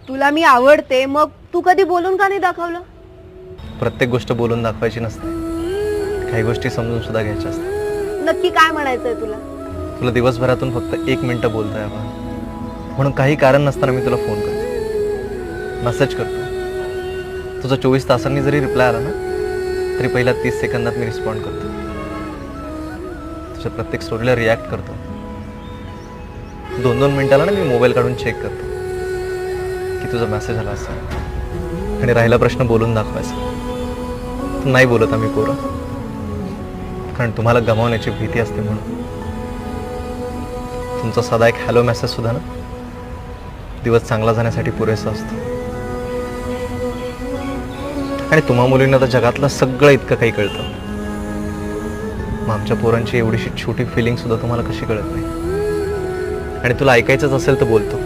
तुला मी आवडते, मग तू कधी बोलून का नाही दाखवलं? प्रत्येक गोष्ट बोलून दाखवायची नसते, काही गोष्टी समजून सुद्धा घ्यायच्या असतात. नक्की काय म्हणायचंय तुला? तुला दिवसभरातून फक्त 1 मिनिट बोलता यावं म्हणून काही कारण नसताना मी तुला फोन करतो, मेसेज करतो. तुझा 24 तासांनी जरी रिप्लाय आला ना तरी पहिल्या 30 सेकंदात मी रिस्पॉन्ड करतो. तुझ्या प्रत्येक स्टोरीला रिॲक्ट करतो. 2-2 मिनिटाला ना मी मोबाईल काढून चेक करतो की तुझा मेसेज आला असेल. आणि राहिला प्रश्न बोलून दाखवायचा, नाही बोलत आम्ही पोरं, कारण तुम्हाला गमावण्याची भीती असते म्हणून. तुमचा साधा एक हॅलो मेसेज सुद्धा ना दिवस चांगला जाण्यासाठी पुरेसा असतो. आणि तुम्हा मुलींना तर जगातलं सगळं इतकं काही कळतं, मग आमच्या पोरांची एवढीशी छोटी फिलिंग सुद्धा तुम्हाला कशी कळत नाही? आणि तुला ऐकायचंच असेल तर बोलतो.